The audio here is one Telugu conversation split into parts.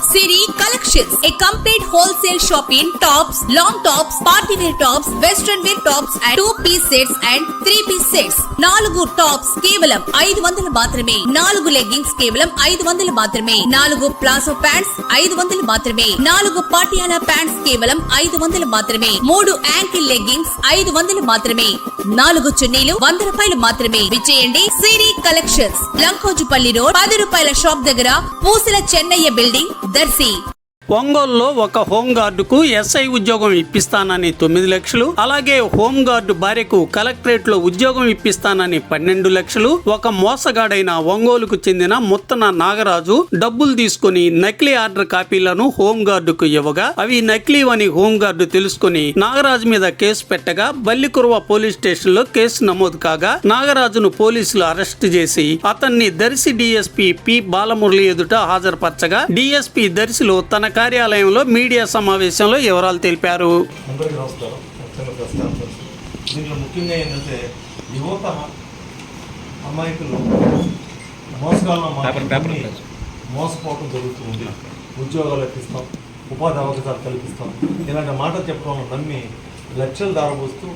Siri Collections, a complete wholesale shop in tops, long tops, party wear tops, western wear tops and 2-piece sets and 3-piece sets. 4 tops కేవలం 500 మాత్రమే. 4 లెగ్గింగ్స్ కేవలం 500 మాత్రమే. 4 ప్లాజో ప్యాంట్స్ 500 మాత్రమే. 4 పాటియాలా ప్యాంట్స్ కేవలం 500 మాత్రమే. 3 యాంకిల్ లెగ్గింగ్స్ 500 మాత్రమే. 4 చున్నీలు 100 రూపాయలు మాత్రమే. విచేయండి సిరి కలెక్షన్స్, లంకోజుపల్లి రోడ్, 10 రూపాయల షాప్ దగ్గర, పూసల చెన్నయ్య బిల్డింగ్, దర్శి. ఒంగోలులో ఒక హోంగార్డుకు ఎస్ఐ ఉద్యోగం ఇప్పిస్తానని 9 లక్షలు, అలాగే హోంగార్డు భార్యకు కలెక్టరేట్ లో ఉద్యోగం ఇప్పిస్తానని 12 లక్షలు ఒక మోసగాడైన ఒంగోలుకు చెందిన ముత్తన నాగరాజు డబ్బులు తీసుకుని నకిలీ ఆర్డర్ కాపీలను హోంగార్డుకు ఇవ్వగా అవి నకిలీవని హోంగార్డు తెలుసుకుని నాగరాజు మీద కేసు పెట్టగా బల్లికురవ పోలీస్ స్టేషన్ లో కేసు నమోదు కాగా నాగరాజును పోలీసులు అరెస్ట్ చేసి అతన్ని దర్శి డిఎస్పీ పి బాలమురళి ఎదుట హాజరుపరచగా డిఎస్పీ దర్శిలో తన కార్యాలయంలో మీడియా సమావేశంలో వివరాలు తెలిపారు. అందరికీ నమస్కారం. దీనిలో ముఖ్యంగా ఏంటంటే యువత అమాయకులు మోసగాళ్ళ మోసపోవడం జరుగుతుంది. ఉద్యోగాలు ఇప్పిస్తాం, ఉపాధి అవకాశాలు కల్పిస్తాం, ఇలాంటి మాటలు చెప్పడం నమ్మి లక్షలు దారబోస్తూ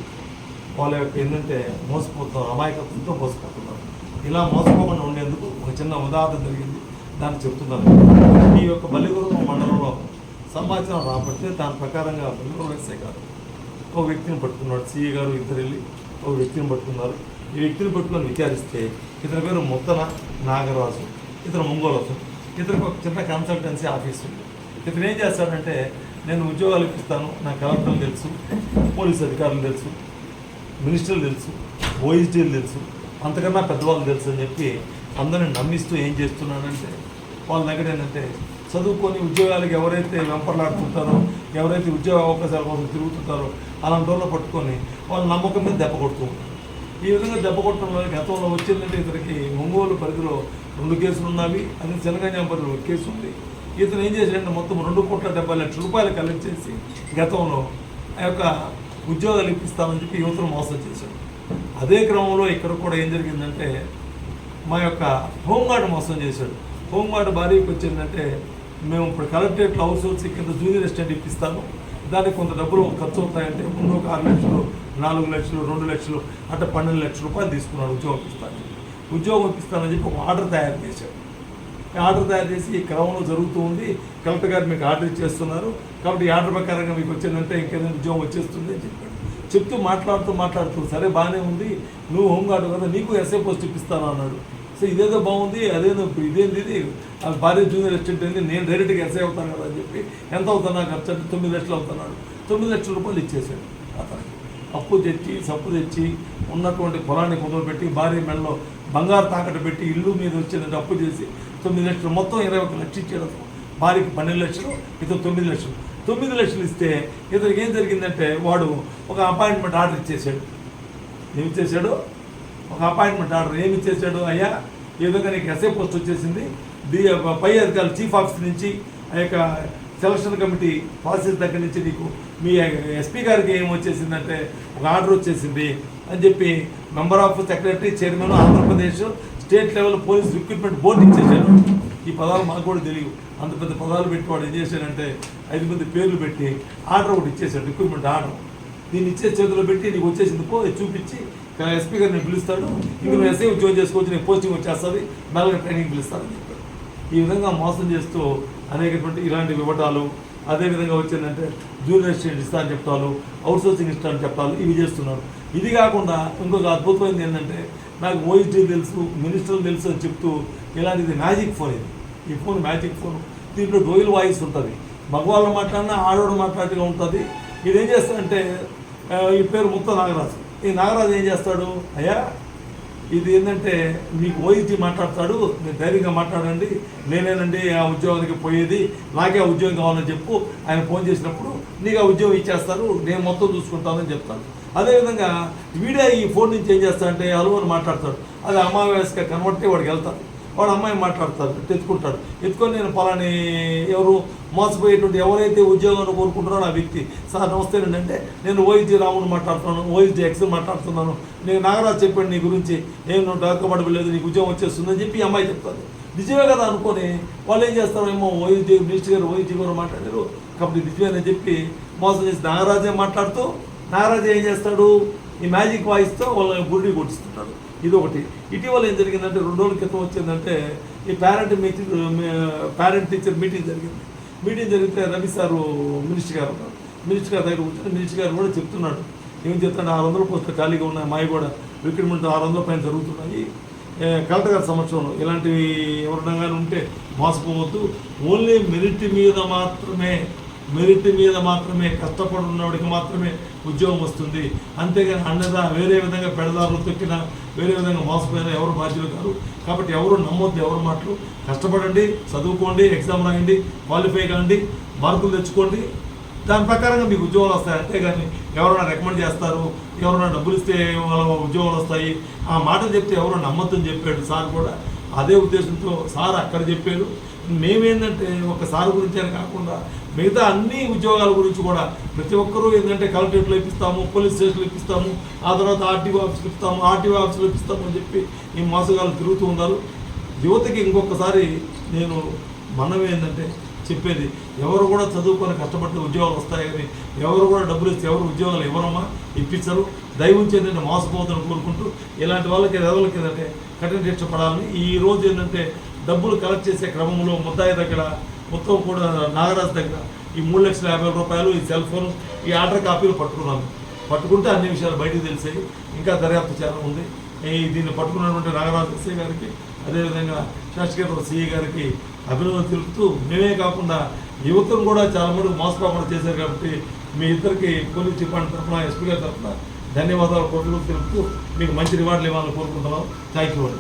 వాళ్ళ యొక్క ఏంటంటే మోసపోతాం, అమాయకత్వంతో మోసపోతున్నారు. ఇలా మోసపోకుండా ఉండేందుకు ఒక చిన్న ఉదాహరణ జరిగింది, దాన్ని చెప్తున్నాను. ఈ యొక్క బల్లికురవ మండలంలో సమాచారం రాబడితే దాని ప్రకారంగా బల్లికురవ ఎస్ఐ గారు ఒక వ్యక్తిని పట్టుకున్నాడు. సిఐ గారు ఇద్దరు వెళ్ళి ఒక వ్యక్తిని పట్టుకున్నారు. ఈ వ్యక్తిని పట్టుకొని విచారిస్తే ఇతని పేరు ముత్తన నాగరాజు, ఇతను ఒంగోలు. ఇతనికి ఒక చిన్న కన్సల్టెన్సీ ఆఫీస్ ఉంది. ఇతను ఏం చేస్తాడంటే, నేను ఉద్యోగాలు ఇప్పిస్తాను, నా కలెక్టర్లు తెలుసు, పోలీస్ అధికారులు తెలుసు, మినిస్టర్లు తెలుసు, ఓఎస్డీలు తెలుసు, అంతకన్నా పెద్దవాళ్ళు తెలుసు అని చెప్పి అందరిని నమ్మిస్తూ ఏం చేస్తున్నానంటే, వాళ్ళ దగ్గర ఏంటంటే చదువుకొని ఉద్యోగాలకు ఎవరైతే వెంపర్లాడుతుంటారో, ఎవరైతే ఉద్యోగ అవకాశాల కోసం తిరుగుతుంటారో అలాంటి వాళ్ళు పట్టుకొని వాళ్ళ నమ్మకం మీద దెబ్బ కొడుతూ ఉంటారు. ఈ విధంగా దెబ్బ కొట్టడం వల్ల గతంలో వచ్చిందంటే ఇతనికి ఒంగోలు పరిధిలో 2 కేసులు ఉన్నవి, అది జనగంజాంపల్లిలో 1 కేసు ఉంది. ఇతను ఏం చేశాడంటే మొత్తం 2,70 లక్షలు కలెక్ట్ చేసి గతంలో ఆ యొక్క ఉద్యోగాలు ఇప్పిస్తామని చెప్పి యువతను మోసం చేశాడు. అదే క్రమంలో ఇక్కడ కూడా ఏం జరిగిందంటే, మా యొక్క హోంగార్డు మోసం చేశాడు. హోంగార్డు భార్యకి వచ్చిందంటే, మేము ఇప్పుడు కలెక్టరేట్లో హౌస్ హోల్సింగ్ కింద జూనియర్ అసిస్టెంట్ ఇప్పిస్తాను, దానికి కొంత డబ్బులు ఖర్చు అవుతాయంటే ముందు ఒక 6 లక్షలు, 4 లక్షలు, 2 లక్షలు అంటే 12 లక్షల రూపాయలు తీసుకున్నాడు ఉద్యోగం ఇప్పిస్తానని చెప్పి ఒక ఆర్డర్ తయారు చేశాడు. ఆర్డర్ తయారు చేసి ఈ క్రమంలో జరుగుతూ ఉంది. కలెక్టర్ గారు మీకు ఆర్డర్ ఇచ్చేస్తున్నారు, కాబట్టి ఈ ఆర్డర్ ప్రకారంగా మీకు వచ్చిందంటే ఇంకేదైనా ఉద్యోగం వచ్చేస్తుంది అని చెప్పాడు. చెప్తూ మాట్లాడుతూ సరే బాగానే ఉంది, నువ్వు హోంగార్డు కదా, నీకు ఎస్ఐ పోస్ట్ ఇప్పిస్తాను అన్నాడు. సో ఇదేదో బాగుంది, అదేదో ఇదేంది, ఇది భార్య జూనియర్ అసిస్టెంట్ ఏంది, నేను డైరెక్ట్గా ఎస్ఐ అవుతాను కదా అని చెప్పి ఎంత అవుతున్నా ఖర్చు అంటే 9 లక్షలు అవుతున్నాడు. 9 లక్షల రూపాయలు ఇచ్చేసాడు అతనికి. అప్పు తెచ్చి సప్పు తెచ్చి ఉన్నటువంటి పొలాన్ని కుదరబెట్టి భార్య మెడలో బంగారు తాకట్టు పెట్టి ఇల్లు మీద వచ్చినట్టు అప్పు చేసి 9 లక్షలు, మొత్తం 21 లక్షలు ఇచ్చాడు. భార్యకి 12 లక్షలు, ఇతను 9 లక్షలు. 9 లక్షలు ఇస్తే ఇతనికి ఏం జరిగిందంటే, వాడు ఒక అపాయింట్మెంట్ ఆర్డర్ ఇచ్చేసాడు. ఏమి ఇచ్చేసాడు? ఒక అపాయింట్మెంట్ ఆర్డర్. ఏమి ఇచ్చేసాడు? అయ్యా ఈ విధంగా నీకు ఎస్ఐ పోస్ట్ వచ్చేసింది, పై అధికారులు చీఫ్ ఆఫీస్ నుంచి ఆ యొక్క సెలక్షన్ కమిటీ ప్రాసెస్ దగ్గర నుంచి నీకు మీ ఎస్పీ గారికి ఏం వచ్చేసిందంటే ఒక ఆర్డర్ వచ్చేసింది అని చెప్పి member of secretary, chairman, Andhra Pradesh state level police recruitment board ఇచ్చేసాడు. ఈ పదాలు మాకు కూడా తెలియదు. అంత పెద్ద పదాలు పెట్టి వాడు ఏం చేశాడంటే 5 మంది పేర్లు పెట్టి ఆర్డర్ ఒకటి ఇచ్చేసాడు, రిక్రూట్మెంట్ ఆర్డర్. దీన్ని ఇచ్చే చేతిలో పెట్టి నీకు వచ్చేసింది పో చూపించి ఎస్పీ గారు నేను పిలుస్తాడు, ఇంక నువ్వు ఎస్ఐ ఉద్యోగం చేసుకోవచ్చు, నీకు పోస్టింగ్ వచ్చేస్తుంది, మెల్లగా ట్రైనింగ్ పిలుస్తారని చెప్పాడు. ఈ విధంగా మోసం చేస్తూ అనేకటువంటి ఇలాంటి వివటాలు, అదేవిధంగా వచ్చిందంటే జూనియర్ అసిస్టెంట్ ఇస్తా అని చెప్తాను, అవుట్ సోర్సింగ్ ఇస్తా అని చెప్తాను, ఇవి చేస్తున్నారు. ఇది కాకుండా ఇంకొక అద్భుతమైనది ఏంటంటే, నాకు ఓఎస్డీ తెలుసు, మినిస్టర్లు తెలుసు అని చెప్తూ ఇలాంటిది మ్యాజిక్ ఫోన్. ఈ ఫోన్ మ్యాజిక్ ఫోన్. దీంట్లో డోయిల్ వాయిస్ ఉంటుంది, మగవాళ్ళు మాట్లాడినా ఆడవాళ్ళు మాట్లాడిగా ఉంటుంది. ఇది ఏం చేస్తాడంటే, ఈ పేరు ముత్త నాగరాజు. ఈ నాగరాజు ఏం చేస్తాడు, అయ్యా ఇది ఏంటంటే మీకు ఓఎస్డీ మాట్లాడతాడు, మీరు ధైర్యంగా మాట్లాడండి, నేనేనండి ఆ ఉద్యోగానికి పోయేది, నాకే ఆ ఉద్యోగం కావాలని చెప్పు. ఆయన ఫోన్ చేసినప్పుడు నీకు ఆ ఉద్యోగం ఇచ్చేస్తారు, నేను మొత్తం చూసుకుంటానని చెప్తాను. అదేవిధంగా వీడియో ఈ ఫోన్ నుంచి ఏం చేస్తాడంటే హలో అని మాట్లాడతాడు. అది అమావాస్యగా కన్వర్ట్ అయ్యి వాడికి వెళ్తాడు. వాడు అమ్మాయి మాట్లాడతారు, ఎత్తుకుంటాడు. ఎత్తుకొని నేను పలాని ఎవరు మోసపోయేటువంటి ఎవరైతే ఉద్యోగాన్ని కోరుకుంటున్నారో ఆ వ్యక్తి, సార్ నమస్తేనండి అంటే, నేను ఓఎస్డీ రాముని మాట్లాడుతున్నాను, ఓఎస్డీ ఎక్సెల్ మాట్లాడుతున్నాను, నేను నాగరాజు చెప్పాను నీ గురించి, ఏం నువ్వు డాక్యుమెంట్ లేదు, నీకు ఉద్యోగం వచ్చేస్తుందని చెప్పి అమ్మాయి చెప్తాను. నిజమే కదా అనుకొని వాళ్ళు ఏం చేస్తారు, ఏమో ఓయూజీ మినిస్టర్ గారు ఓయూజీ గారు మాట్లాడారు కాబట్టి నిజమేనని చెప్పి మోసం చేసి నాగరాజే మాట్లాడుతూ నాగరాజు ఏం చేస్తాడు, ఈ మ్యాజిక్ వాయిస్తో వాళ్ళని గుడి కొట్టిస్తుంటాడు. ఇది ఒకటి. ఇటీవల ఏం జరిగిందంటే 2 రోజుల క్రితం వచ్చిందంటే ఈ పేరెంట్ టీచర్ మీటింగ్ జరిగింది. మీటింగ్ జరిగితే రవి సారు మినిస్టర్ గారు దగ్గర కూర్చొని మినిస్టర్ గారు కూడా చెప్తున్నాడు. ఏం చెప్తాడు, 600 పోస్టులు ఖాళీగా ఉన్నాయి, మావి కూడా రిక్రూట్మెంట్ 600 పైన జరుగుతున్నాయి. కలెక్టర్ గారి సమక్షంలో ఇలాంటివి ఎవరైనా ఉంటే మోసపోవద్దు, ఓన్లీ మెరిట్ మీద మాత్రమే కష్టపడి ఉన్నవాడికి మాత్రమే ఉద్యోగం వస్తుంది. అంతేగాని అన్నదా వేరే విధంగా పెడదారులు తొక్కినా వేరే విధంగా మోసపోయినా ఎవరు బాధ్యులు కాదు. కాబట్టి ఎవరు నమ్మొద్దు ఎవరి మాటలు. కష్టపడండి, చదువుకోండి, ఎగ్జామ్ రాయండి, క్వాలిఫై కాండి, మార్కులు తెచ్చుకోండి, దాని ప్రకారంగా మీకు ఉద్యోగాలు వస్తాయి. అంతేగాని ఎవరైనా రికమెండ్ చేస్తారు, ఎవరైనా డబ్బులు ఇస్తే వాళ్ళ ఉద్యోగాలు వస్తాయి, ఆ మాటలు చెప్తే ఎవరో నమ్మొద్దని చెప్పాడు సార్ కూడా. అదే ఉద్దేశంతో సార్ అక్కడ చెప్పాడు. మేమేంటంటే ఒక సార్ గురించి అని కాకుండా మిగతా అన్ని ఉద్యోగాల గురించి కూడా ప్రతి ఒక్కరూ ఏంటంటే కలెక్టరేట్లో ఇప్పిస్తాము, పోలీస్ స్టేషన్లో ఇప్పిస్తాము, ఆ తర్వాత ఆర్టీఓ ఆఫీస్లో ఇప్పిస్తాము, ఆర్టీఓ ఆఫీస్లో ఇప్పిస్తాము అని చెప్పి ఈ మోసగాళ్ళు తిరుగుతూ ఉన్నారు. యువతకి ఇంకొకసారి నేను మనం ఏంటంటే చెప్పేది, ఎవరు కూడా చదువుకొని కష్టపడితే ఉద్యోగాలు వస్తాయని ఎవరు కూడా డబ్బులు ఇస్తే ఎవరు ఉద్యోగాలు ఎవరమ్మా ఇప్పించరు. దయవుంచి ఏంటంటే మోసపోతుందని కోరుకుంటూ ఇలాంటి వాళ్ళకి ఏంటంటే కఠిన శిక్ష పడాలని. ఈ రోజు ఏంటంటే డబ్బులు కలెక్ట్ చేసే క్రమంలో ముద్దాయి దగ్గర మొత్తం కూడా నాగరాజు దగ్గర ఈ 3,50,000 రూపాయలు, ఈ సెల్ ఫోన్, ఈ ఆర్డర్ కాపీలు పట్టుకుంటే అన్ని విషయాలు బయటకు తెలిసాయి. ఇంకా దర్యాప్తు చాలా ఉంది. దీన్ని పట్టుకున్నటువంటి నాగరాజు ఎస్ఐ గారికి, అదేవిధంగా శాసకేశ్వర సిఐ గారికి అభినందనలు తెలుపుతూ, మేమే కాకుండా యువతను కూడా చాలా మంది మోసపోకుండా చేశారు. కాబట్టి మీ ఇద్దరికి పోలీస్ డిపార్ట్మెంట్ తరఫున, ఎస్పీ గారి తరఫున ధన్యవాదాలు కోరుతూ తెలుపుతూ మీకు మంచి రివార్డులు ఇవ్వాలని కోరుకుంటున్నాం. Thank you.